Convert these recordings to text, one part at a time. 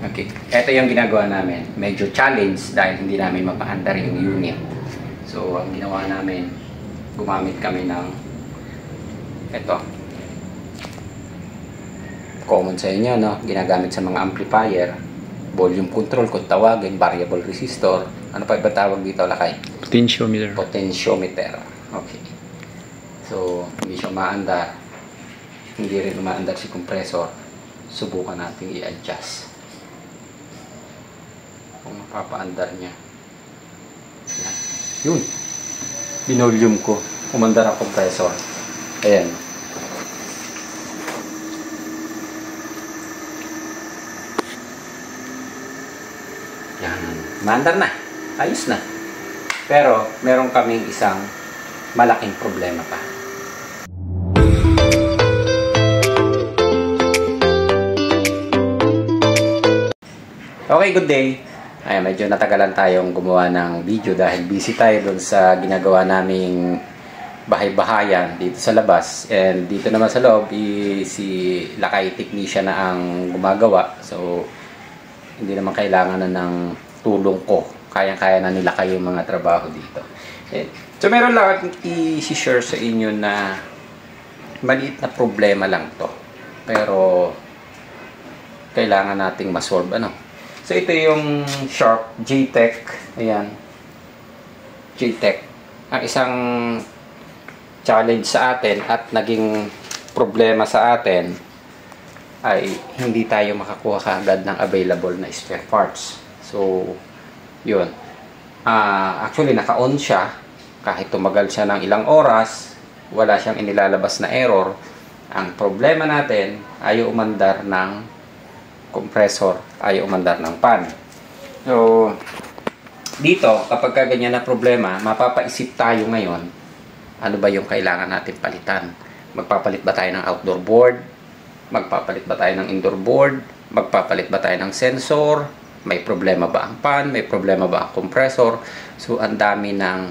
Okay, ito yung ginagawa namin. Medyo challenge dahil hindi namin mapaandar yung unit. So, ang ginawa namin, gumamit kami ng ito. Common sa inyo, no? Ginagamit sa mga amplifier. Volume control, kung tawagin, variable resistor. Ano pa iba tawag dito, Lakay? Potentiometer. Potentiometer. Okay. So, hindi siya umaandar. Hindi rin umaandar si compressor. Subukan natin i-adjust kung mapapaandar niya. Yan. Yun. Binolium ko. Umandar ang compressor. Ayan. Yan. Maandar na. Ayos na. Pero, meron kaming isang malaking problema pa. Okay, good day. Ay, medyo natagalan tayong gumawa ng video dahil busy tayo doon sa ginagawa naming bahay-bahayan dito sa labas. And dito naman sa loob, si Lakay technician na ang gumagawa. So, hindi naman kailangan na ng tulong ko. Kayang-kaya na nila kayo yung mga trabaho dito. So, meron lang akong i-share sa inyo na maliit na problema lang to. Pero, kailangan nating masolve, ano? So, ito yung Sharp J-Tech. Ayan. J-Tech. Ang isang challenge sa atin at naging problema sa atin ay hindi tayo makakuha kaagad ng available na spare parts. So, yun. Actually, naka-on siya. Kahit tumagal siya ng ilang oras, wala siyang inilalabas na error. Ang problema natin ay umandar ng compressor, ay umandar ng pan. So, dito, kapag ganyan na problema, mapapaisip tayo ngayon, ano ba yung kailangan natin palitan? Magpapalit ba tayo ng outdoor board? Magpapalit ba tayo ng indoor board? Magpapalit ba tayo ng sensor? May problema ba ang pan? May problema ba ang compressor? So, ang dami ng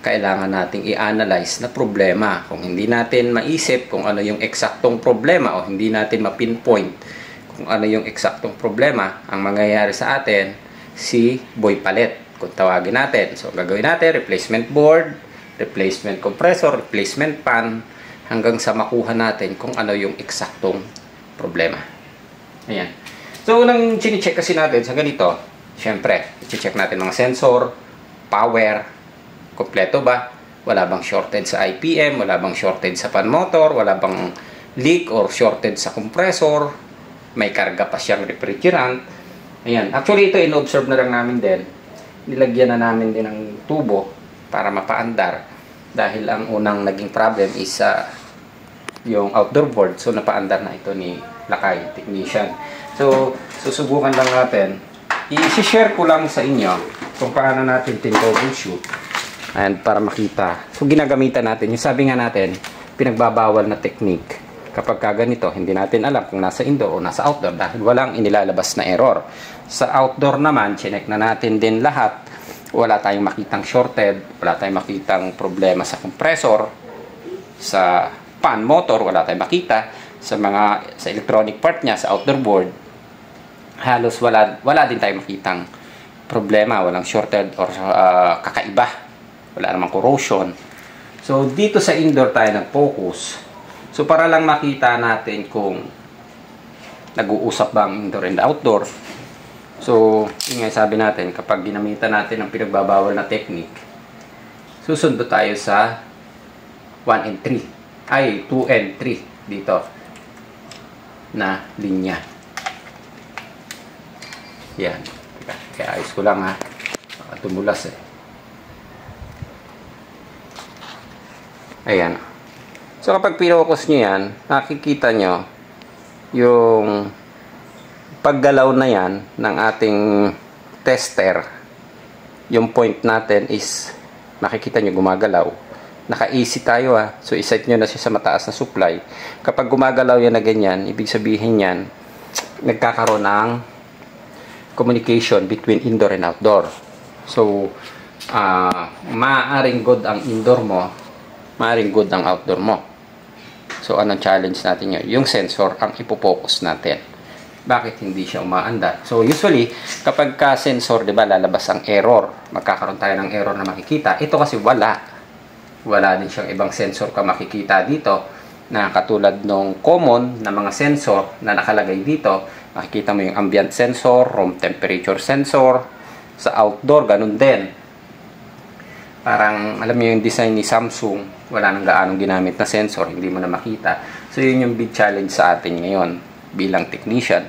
kailangan nating i-analyze na problema. Kung hindi natin maisip kung ano yung eksaktong problema o hindi natin ma-pinpoint kung ano yung eksaktong problema, ang mangyayari sa atin, si boy palit, kung tawagin natin. So, gagawin natin, replacement board, replacement compressor, replacement pan, hanggang sa makuha natin kung ano yung eksaktong problema. Ayan. So, unang chine-check kasi natin sa ganito, syempre, i-check natin mga sensor, power, kompleto ba? Wala bang shortage sa IPM? Wala bang shortage sa pan motor? Wala bang leak or shortage sa compressor? May karga pa siyang refrigerant. Ayan. Actually, ito in-observe na lang namin din. Nilagyan na namin din ng tubo para mapaandar. Dahil ang unang naging problem is yung outdoor board. So, napaandar na ito ni Lakay, technician. So, susubukan lang natin. I-share ko lang sa inyo kung paano natin troubleshoot. And para makita. So, ginagamitan natin. Yung sabi nga natin, pinagbabawal na technique. Kapag ganito, hindi natin alam kung nasa indoor o nasa outdoor dahil walang inilalabas na error. Sa outdoor naman, chinek na natin din lahat. Wala tayong makitang shorted, wala tayong makitang problema sa compressor, sa fan motor, wala tayong makita. Sa electronic part niya, sa outdoor board, halos wala din tayong makitang problema, walang shorted or kakaiba. Wala namang corrosion. So, dito sa indoor tayo nag-focus. So, para lang makita natin kung nag-uusap ba ang indoor and outdoor. So, yun nga sabi natin, kapag ginamitan natin ang pinagbabawal na technique, susundo tayo sa 1 and 3. Ay, 2 and 3 dito na linya. Yan. Kaya ayos ko lang ha. Tumulas eh. Ayan. So, kapag pinocus nyo yan, nakikita nyo yung paggalaw na yan ng ating tester. Yung point natin is, nakikita nyo gumagalaw. Naka-AC tayo ha. So, iset nyo na siya sa mataas na supply. Kapag gumagalaw yan na ganyan, ibig sabihin yan, nagkakaroon ng communication between indoor and outdoor. So, maaaring good ang indoor mo, maaaring good ang outdoor mo. So, anong challenge natin yun? Yung sensor ang ipopokus natin. bakit hindi siya umaandar. So usually, kapag ka sensor, di ba, lalabas ang error. Magkakaroon tayo ng error na makikita. Ito kasi wala. Wala din siyang ibang sensor ka makikita dito na katulad ng common na mga sensor na nakalagay dito. Makikita mo yung ambient sensor, room temperature sensor, sa outdoor, ganun din. Parang, alam mo yung design ni Samsung, wala nang gaanong ginamit na sensor, hindi mo na makita. So, yun yung big challenge sa atin ngayon bilang technician.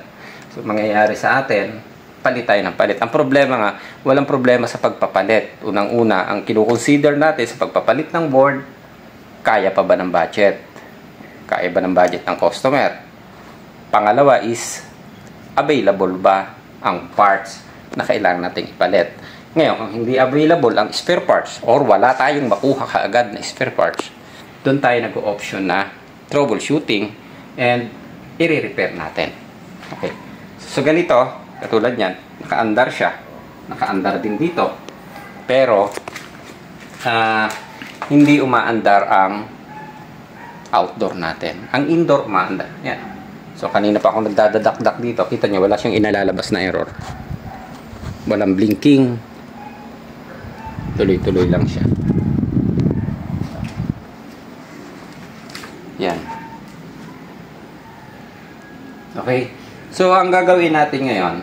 So, mangyayari sa atin, palit tayo ng palit. Ang problema nga, walang problema sa pagpapalit. Unang-una, ang kinukonsider natin sa pagpapalit ng board, kaya pa ba ng budget? Kaya ba ng budget ng customer? Pangalawa is, available ba ang parts na kailangan nating ipalit? Ngayon, kung hindi available ang spare parts or wala tayong makuha kaagad na spare parts, doon tayo nag-option na troubleshooting and i-repair natin. Okay. So, ganito, katulad yan, naka-andar siya. Naka-andar din dito. Pero, hindi umaandar ang outdoor natin. Ang indoor umaandar. Yan. So, kanina pa akong nagdadadakdak dito. Kita nyo, wala siyang inalalabas na error. Walang blinking. Tuloy-tuloy lang siya. Yan. Okay. So, ang gagawin natin ngayon,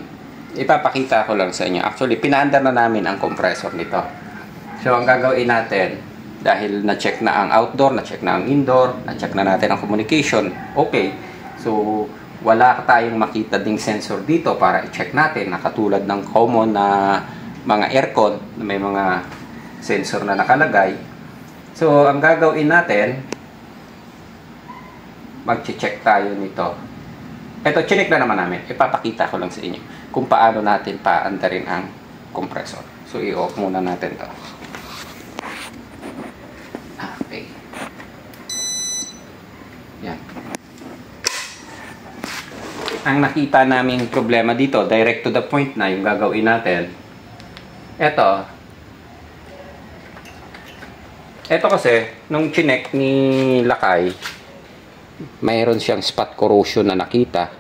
ipapakita ko lang sa inyo. Actually, pinaandar na namin ang compressor nito. So, ang gagawin natin, dahil na-check na ang outdoor, na-check na ang indoor, na-check na natin ang communication, okay. So, wala tayong makita ding sensor dito para i-check natin na katulad ng common na mga aircon na may mga sensor na nakalagay. So, ang gagawin natin, mag-check tayo nito. Ito, chinek na naman namin. Ipapakita ko lang sa inyo kung paano natin paandarin ang compressor. So, i-off muna natin to. Okay. Yan. Ang nakita namin problema dito, direct to the point na yung gagawin natin. Ito kasi, nung chinek ni Lakay, mayroon siyang spot corrosion na nakita.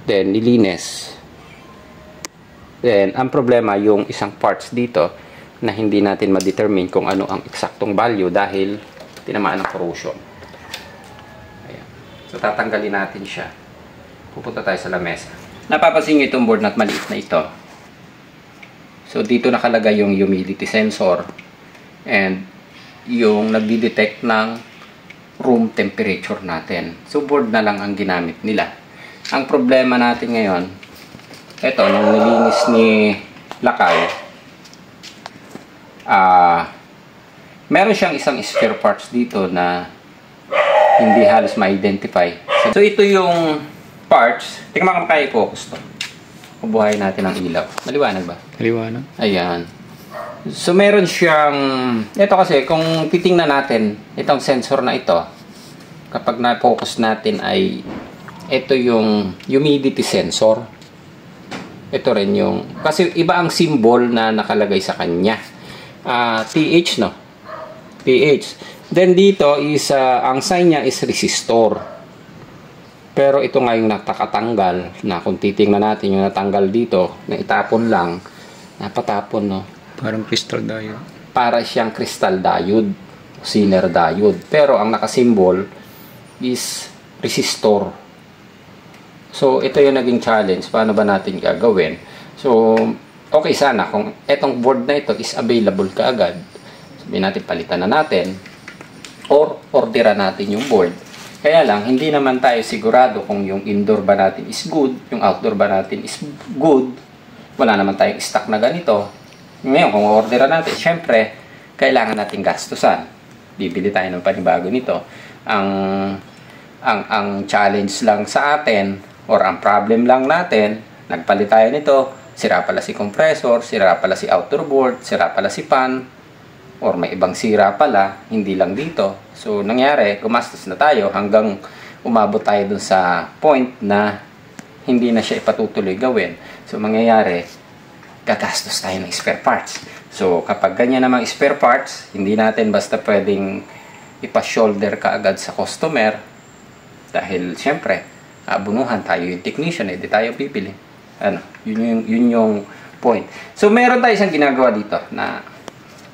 Then, nilinis. Then, ang problema yung isang parts dito na hindi natin ma-determine kung ano ang eksaktong value dahil tinamaan ng corrosion. Ayan. So, tatanggalin natin siya. Pupunta tayo sa lamesa. Napapansin nyo itong board na maliit na ito. So, dito nakalagay yung humidity sensor and yung nagdi-detect ng room temperature natin. So, board na lang ang ginamit nila. Ang problema natin ngayon, ito, nung nilinis ni Lakay, meron siyang isang spare parts dito na hindi halos ma-identify. So, ito yung parts. Tingnan mo kaya i-focus to. Ubuhayin natin ang ilaw. Maliwanag ba? Maliwanag. Ayan. So, meron siyang, ito kasi, kung titingnan natin, itong sensor na ito, kapag na-focus natin ay, ito yung humidity sensor. Ito rin yung, kasi iba ang symbol na nakalagay sa kanya. TH, no? TH. Then, dito is, ang sign niya is resistor. Pero ito nga yung nakatanggal, na kung titingnan natin yung natanggal dito, na itapon lang, napatapon, no? Parang crystal diode. Para siyang crystal diode, Zener diode. Pero ang nakasimbol is resistor. So, ito yung naging challenge. Paano ba natin gagawin? So, okay sana kung etong board na ito is available kaagad. Sabihin natin, palitan na natin. Or, orderan natin yung board. Kaya lang, hindi naman tayo sigurado kung yung indoor ba natin is good, yung outdoor ba natin is good. Wala naman tayong stock na ganito. Ngayon, kung orderan natin, syempre, kailangan nating gastusan. Bibili tayo ng panibago nito. Ang challenge lang sa atin, or ang problem lang natin, nagpalit tayo nito, sira pala si compressor, sira pala si outdoor board, sira pala si fan, or may ibang sira pala, hindi lang dito. So, nangyari, gumastos na tayo hanggang umabot tayo dun sa point na hindi na siya ipatutuloy gawin. So, mangyayari, gagastos tayo ng spare parts. So, kapag ganyan namang spare parts, hindi natin basta pwedeng ipa-shoulder ka agad sa customer dahil, syempre, abunuhan, tayo yung technician, di tayo pipili. Ano, yun yung point. So, meron tayo isang ginagawa dito na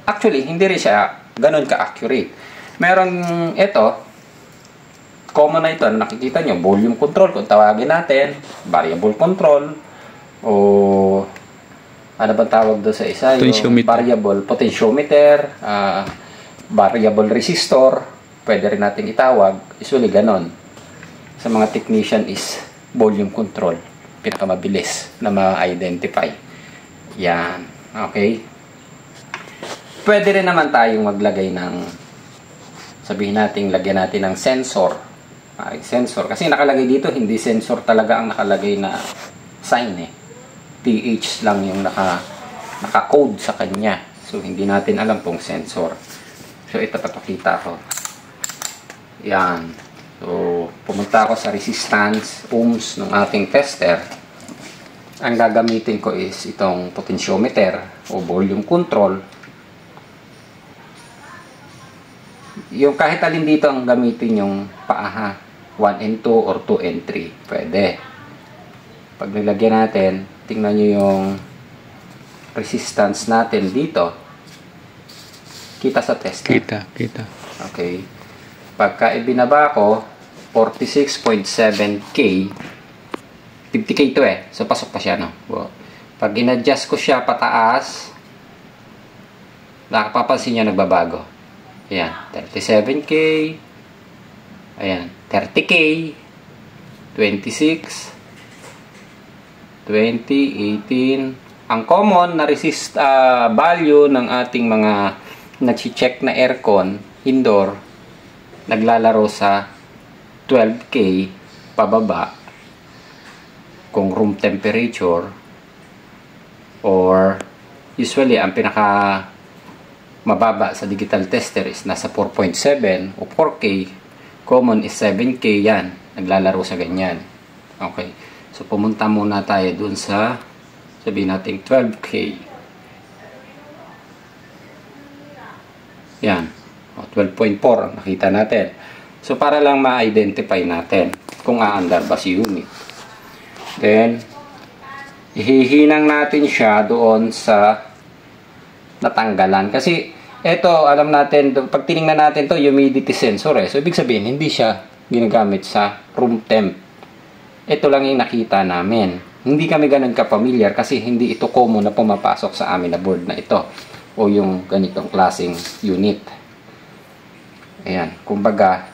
actually, hindi rin siya ganun ka-accurate. Meron ito, common na ito, nakikita nyo, volume control, kung tawagin natin, variable control, o ano ba tawag doon sa isa? Yung variable potentiometer, variable resistor, pwede rin natin itawag. Usually ganon. Sa mga technician is volume control. Pinakamabilis na ma-identify. Yan. Okay. Pwede rin naman tayong maglagay ng, sabihin natin, lagyan natin ng sensor. Sensor. Kasi nakalagay dito, hindi sensor talaga ang nakalagay na sign eh. TH lang yung naka-code sa kanya. So, hindi natin alam kung sensor. So, ito papakita ko. Yan. So, pumunta ako sa resistance ohms ng ating tester. Ang gagamitin ko is itong potentiometer o volume control. Yung kahit alin dito ang gamitin yung paaha. 1 and 2 or 2 and 3. Pwede. Pag nilagyan natin, tingnan nyo yung resistance natin dito. Kita sa tester? Kita. Okay. Pagka ibinaba ko, 46.7K. 50K to eh. So, pasok pa siya, no? Pag in-adjust ko siya pataas, nakapapansin niya nagbabago. Ayan. 37K. Ayan. 30K. 26. 20, 18. Ang common na value ng ating mga nag-check na aircon indoor, naglalaro sa 12K pababa kung room temperature, or usually ang pinaka mababa sa digital tester is nasa 4.7 o 4K. Common is 7K. Yan, naglalaro sa ganyan. Okay. So, pumunta muna tayo dun sa, sabihin natin 12K. Yan. O, 12.4 ang nakita natin. So, para lang ma-identify natin kung aandar ba si unit. Then, ihihinang natin siya doon sa natanggalan. Kasi, ito, alam natin, pag tinignan natin to humidity sensor eh. So, ibig sabihin, hindi siya ginagamit sa room temp. Ito lang yung nakita namin. Hindi kami ganun ka-familiar kasi hindi ito common na pumapasok sa amin na board na ito o yung ganitong klaseng unit. Ayan. Kumbaga,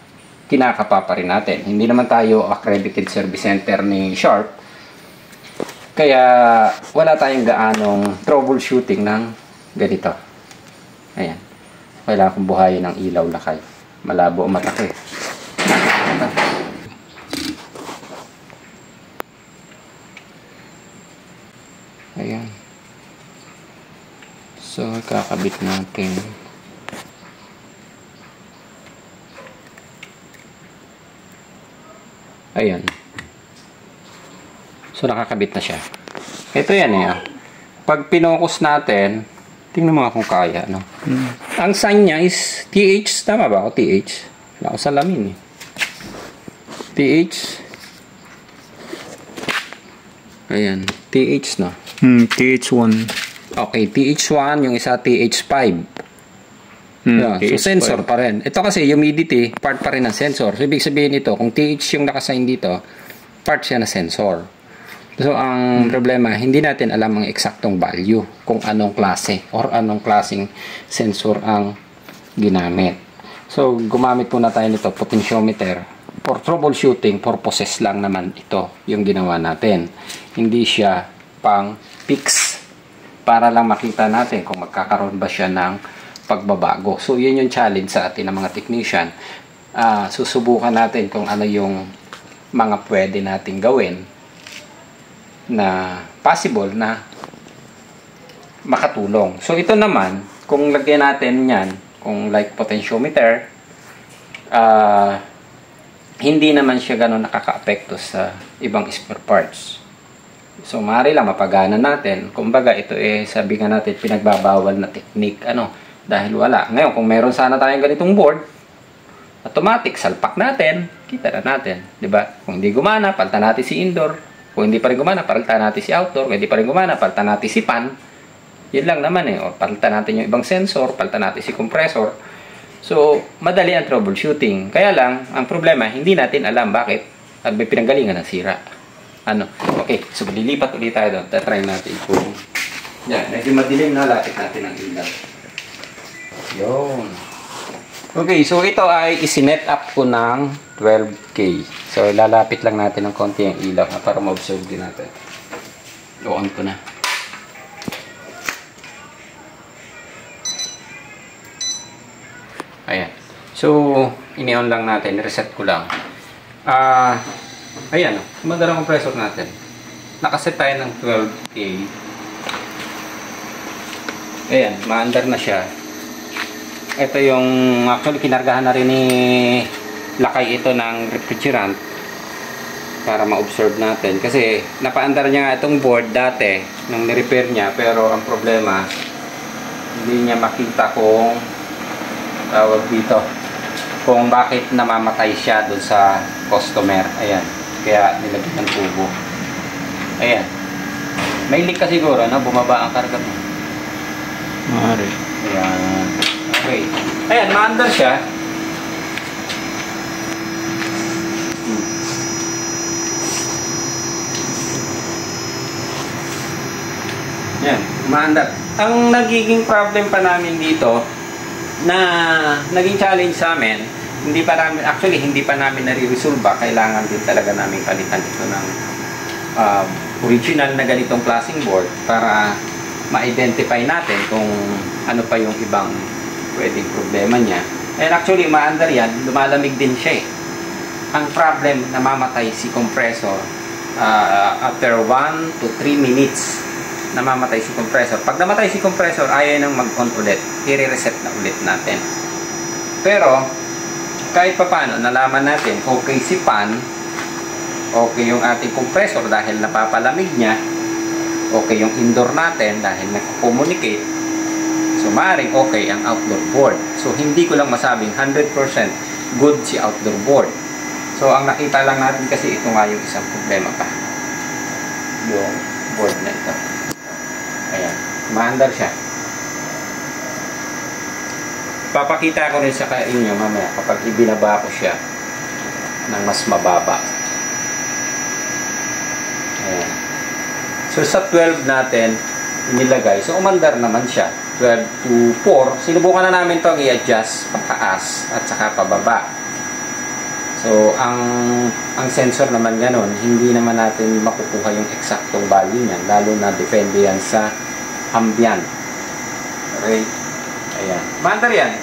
kinakapa pa rin natin. Hindi naman tayo accredited service center ni Sharp. Kaya, wala tayong gaanong troubleshooting ng ganito. Ayan. Kailangan kong buhayin ng ilaw lakay. Malabo o mataki. Ayan. So, kakabit natin. Ayan. So, nakakabit na siya. Ito yan eh. Pag pinokus natin, tingnan mo nga kung kaya, no? Ang sign niya is TH. Tama ba ako? TH. Wala ako salamin eh. TH. Ayan. TH, no? TH1. Okay, TH1. Yung isa TH5. Yeah, so, sensor pa rin. Ito kasi, humidity, part pa rin ng sensor. So, ibig sabihin ito, kung TH yung nakasign dito, part siya na sensor. So, ang problema, hindi natin alam ang eksaktong value kung anong klase or anong klaseng sensor ang ginamit. So, gumamit muna tayo nito, potentiometer. For troubleshooting purposes lang naman ito yung ginawa natin. Hindi siya pang fix para lang makita natin kung magkakaroon ba siya ng pagbabago. So, yun yung challenge sa atin ng mga technician. Susubukan natin kung ano yung mga pwede nating gawin na possible na makatulong. So, ito naman, kung lagyan natin yan, kung like potentiometer, hindi naman siya gano'n nakaka-apekto sa ibang spare parts. So, maaari lang mapagana natin. Kumbaga, ito sabi nga natin, pinagbabawal na technique, dahil wala. Ngayon, kung meron sana tayong ganitong board, automatic, salpak natin, kita na natin, di ba? Kung hindi gumana, palitan natin si indoor. Kung hindi pa rin gumana, palitan natin si outdoor. Kung hindi pa rin gumana, palitan natin si fan. Yun lang naman eh. O, palitan natin yung ibang sensor, palitan natin si compressor. So, madali ang troubleshooting. Kaya lang, ang problema, hindi natin alam bakit at may pinanggalingan ng sira. Ano? Okay, so lilipat ulit tayo doon. Tatry natin kung yan, medyo madilim na, lapit natin ang ilaw. Yun. Okay, so ito ay isinet up ko ng 12K. So, lalapit lang natin ng konti ang ilaw para ma-observe din natin. On ko na. Ayan. So, ini-on lang natin. Reset ko lang. Ayan. Kumanda ang compressor natin. Nakaset tayo ng 12K. Ayan. Maandar na siya. Ito yung actually kinargahan na rin ni lakay ito ng refrigerant para ma-observe natin. Kasi napaandar niya nga itong board dati nung ni-repair niya. Pero ang problema, hindi niya makita kung tawag dito kung bakit namamatay siya dun sa customer. Ayan, kaya nilagyan ng tubo. Ayan, may leak ka siguro na bumaba ang karga mo. Maaari. Ayan, okay. Ayan, maandar siya. Ayan, maandar. Ang nagiging problem pa namin dito na naging challenge sa amin, hindi pa namin nare-resolve. Kailangan din talaga namin palitan ito ng original na ganitong klaseng board para ma-identify natin kung ano pa yung ibang pwedeng problema niya. And actually, maandar yan, lumalamig din siya eh. Ang problem, namamatay si compressor after 1 to 3 minutes. Namamatay si compressor. Pag namatay si compressor, ayaw nang mag-on ulit. I-reset na ulit natin. Pero, kahit pa paano, nalaman natin, okay si fan, okay yung ating compressor dahil napapalamig niya, okay yung indoor natin dahil nag-communicate. So, maaaring okay ang outdoor board. So, hindi ko lang masabing 100% good si outdoor board. So, ang nakita lang natin kasi ito nga yung isang problema pa. Yung board na ito. Ayan, maandar siya. Papakita ko rin sa inyo mamaya kapag ibinaba ko siya ng mas mababa. Ayan. So sa 12 natin inilagay. So umandar naman siya. 12 to 4. Sinubukan na namin ito i-adjust pataas at saka pababa. So ang sensor naman ganun, hindi naman natin makukuha yung eksaktong value niyan, lalo na depende yan sa ambient. Okay? Ayan. Maandar yan.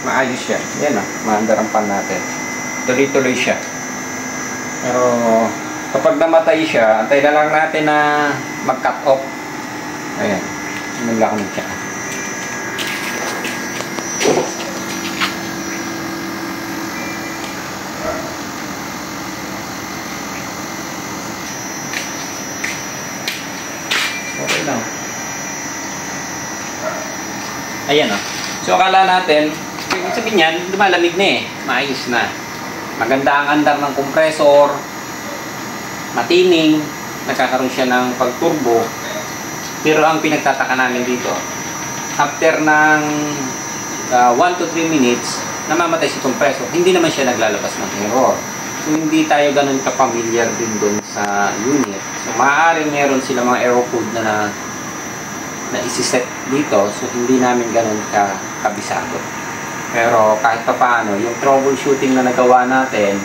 Maayos siya. Yan o. Maandar ang pan natin. Tuloy-tuloy siya. Pero kapag namatay siya, antay na lang natin na mag-cut off. Ayan. Naglakan siya. Okay lang. Ayan o. So akala natin, ibig sabihin niyan, lumalamig na eh. Maayos na. Maganda ang andar ng compressor. Matining. Nagkakaroon siya ng pagturbo. Pero ang pinagtataka namin dito, after ng 1 to 3 minutes, namamatay si compressor. Hindi naman siya naglalabas ng error. So hindi tayo ganun ka-familiar din dun sa unit. So maaaring meron sila mga error code na isiset dito. So hindi namin ganun kabisado. Pero kahit pa paano, yung troubleshooting na nagawa natin,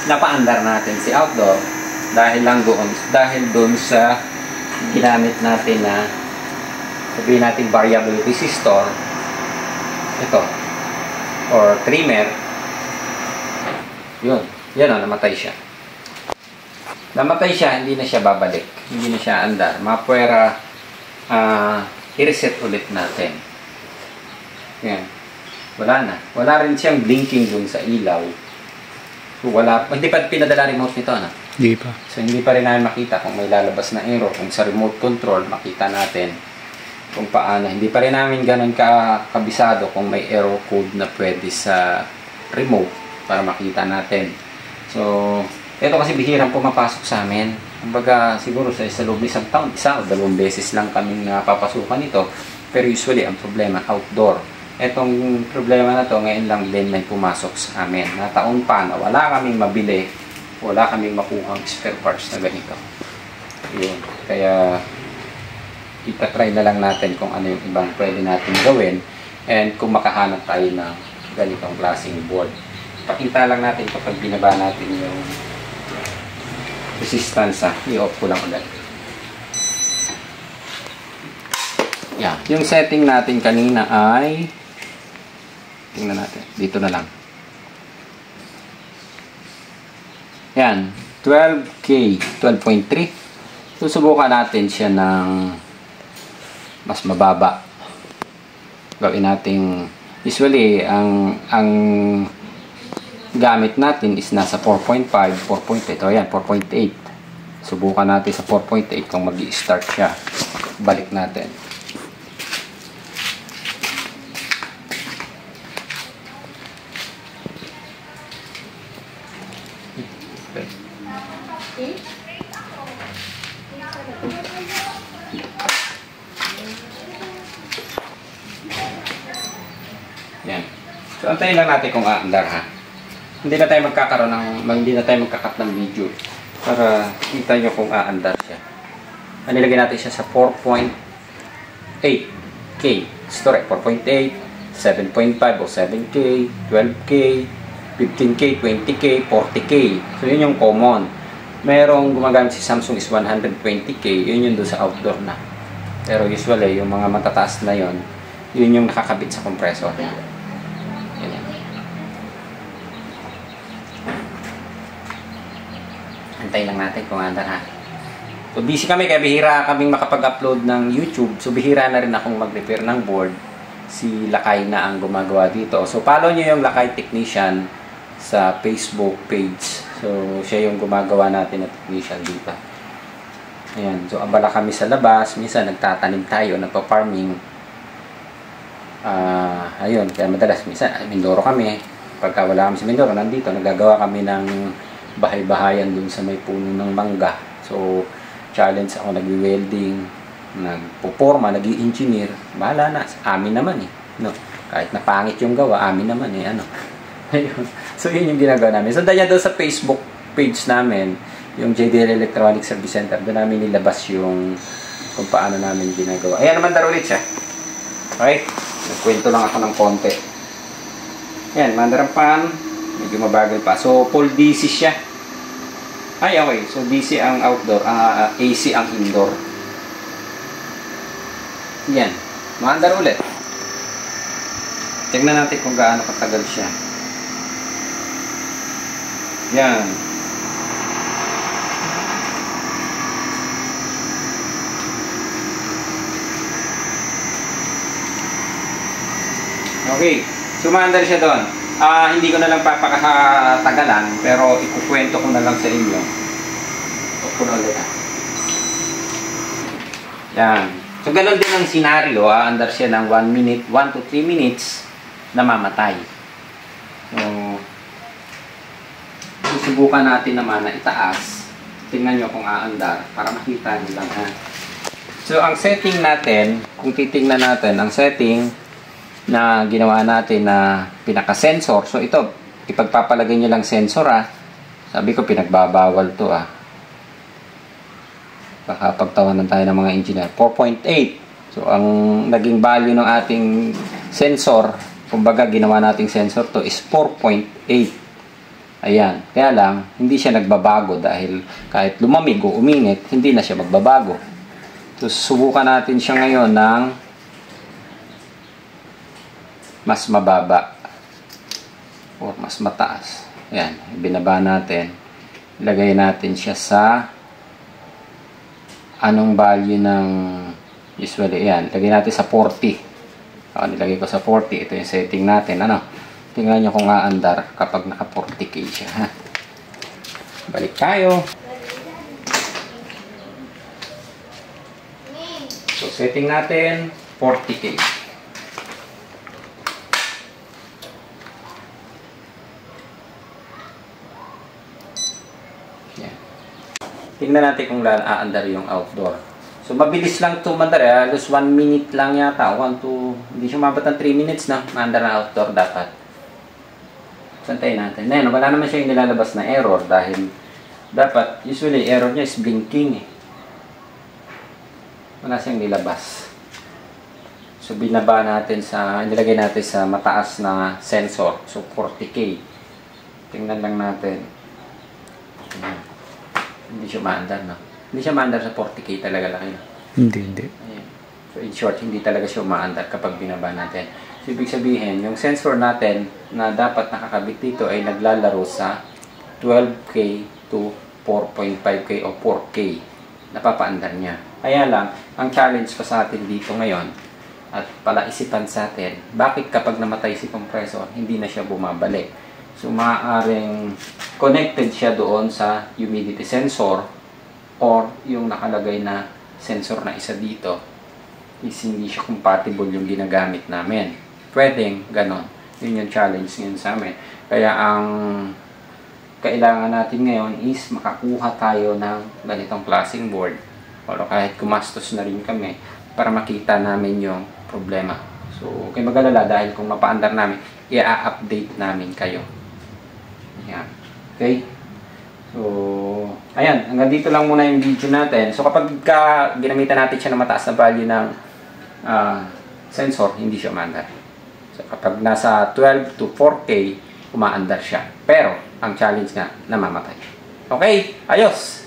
napaandar natin si outdoor dahil doon sa ginamit natin na sabihin natin variable resistor ito or trimmer. Yan o, namatay siya, hindi na siya babalik, hindi na siya andar. Mapwera i-reset ulit natin. Yan, wala rin siyang blinking dun sa ilaw. So, hindi pa pinadala remote nito, no? Hindi pa. So, hindi pa rin namin makita kung may lalabas na error. Kung sa remote control, makita natin kung paano. Hindi pa rin namin ganun kabisado kung may error code na pwede sa remote para makita natin. So, ito kasi bihirang pumapasok sa amin. Kumbaga, siguro sa loob ng isang taon, isa o dalawang beses lang kaming napapasukan ito. Pero usually, ang problema, outdoor. Etong problema na to ngayon lang din may pumasok sa amin. Na taon pa na wala kaming mabili, wala kaming makuhang spare parts na ganito. Yun. Kaya, itatry na lang natin kung ano yung ibang pwede natin gawin and kung makahanap tayo ng ganitong klaseng board. Pakita lang natin kapag binaba natin yung resistance. I-off ko lang ulit. Yeah. Yung setting natin kanina ay tingnan natin. Dito na lang. Yan. 12K. 12.3. Susubukan natin siya ng mas mababa. Gawin natin usually ang gamit natin is nasa 4.5, 4.8. O yan, 4.8. Subukan natin sa 4.8 kung mag-i-start siya. Balik natin. Yan. So, antayin lang natin kung aandar ha. Hindi na tayo magkakat ng video para kita nyo kung aandar siya. Nilagay natin siya sa 4.8K. Store 4.8, 7.5 o 7K, 12K, 15K, 20K, 40K. So, yun yung common. Merong gumagamit si Samsung is 120K. Yun yung doon sa outdoor na. Pero usually, yung mga matataas na yun, yun yung nakakabit sa compressor. Yan. Antayin lang natin kung andar ha. So, busy kami kaya bihira kaming makapag-upload ng YouTube. So, bihira na rin akong mag-repair ng board. Si Lakay na ang gumagawa dito. So, follow nyo yung Lakay Technician sa Facebook page. So, siya yung gumagawa natin na technician dito. Ayan. So, abala kami sa labas. Minsan, nagtatanim tayo, nagpa-farming. Ayun. Kaya madalas, minsan, Mindoro kami. Pagka wala kami sa Mindoro, nandito, nagagawa kami ng bahay-bahayan dun sa may puno ng mangga. So, challenge ako, nag-welding, nagpuporma, nag-i-engineer. Bahala na. Amin naman eh. No? Kahit na pangit yung gawa, amin naman eh. Ano? Ayun. So, yun yung ginagawa namin. So, dahil doon sa Facebook page namin, yung JDL Electronic Service Center, doon namin nilabas yung kung paano namin ginagawa. Ayan naman dar ulit siya. Okay? Nagkwento lang ako ng konti. Ayan, mandarampan. Medyo mabagal pa. So, full DC siya. Ay, okay. So, DC ang outdoor. AC ang indoor. Yan. Maandar ulit. Tingnan natin kung gaano katagal siya. Yan. Okay. Sumaandar siya doon. Hindi ko na lang papakatagalan, pero ikukwento ko na lang sa inyo. Puno ulit ha. Yan. So, ganun din ang senaryo. Andar siya ng 1 minute, 1 to 3 minutes na mamatay. So, susubukan natin naman na itaas. Tingnan nyo kung aandar para makita nyo lang ha. So, ang setting natin, kung titingnan natin, ang setting na ginawa natin na pinaka-sensor. So, ito, ipagpapalagay nyo lang sensor ha. Sabi ko, pinagbabawal to ha. Baka pagtawanan tayo ng mga engineer. 4.8. So, ang naging value ng ating sensor, kumbaga ginawa nating sensor to is 4.8. Ayan. Kaya lang, hindi siya nagbabago dahil kahit lumamig o uminit, hindi na siya magbabago. So, subukan natin siya ngayon ng mas mababa or mas mataas. Ayan. Binaba natin. Ilagay natin siya sa anong value ng usually. Ayan. Ilagay natin sa 40. Nilagay ko sa 40. Ito yung setting natin. Ano? Tingnan nyo kung aandar kapag naka 40K siya. Ha? Balik tayo. So, setting natin. 40K. Yan. Tingnan natin kung aandar yung outdoor. So, mabilis lang ito mandar. Halos 1 minute lang yata. 1 to, hindi siya mabot ng 3 minutes na. Maandar na outdoor dapat. Santayin natin. Ngayon, wala naman siya yung nilalabas na error dahil dapat, usually, error niya is blinking. Wala siyang nilabas. So, binaba natin nilagay natin sa mataas na sensor. So, 40K. Tingnan lang natin. Hindi siya maandar, no? Hindi siya maandar sa 40K talaga lang yun. Hindi. Ayan. So, in short, hindi talaga siya maandar kapag binaba natin. So, ibig sabihin, yung sensor natin na dapat nakakabit dito ay naglalaro sa 12K to 4.5K o 4K. Napapaandar niya. Kaya lang, ang challenge pa sa atin dito ngayon at palaisipan sa atin, bakit kapag namatay si compressor, hindi na siya bumabalik? So, maaaring connected siya doon sa humidity sensor or yung nakalagay na sensor na isa dito is hindi siya compatible yung ginagamit namin. Pwedeng ganon. Yun yung challenge ngayon sa amin. Kaya ang kailangan natin ngayon is makakuha tayo ng ganitong klaseng board o kahit kumastos na rin kami para makita namin yung problema. So, kayo mag-alala dahil kung mapaandar namin, i-update namin kayo. Ayan. Okay? So, ayan. Hanggang dito lang muna yung video natin. So, kapag ginamitan natin siya ng mataas na value ng sensor, hindi siya umaandar. So, kapag nasa 12 to 4K, umaandar siya. Pero, ang challenge nga, namamatay. Okay? Ayos!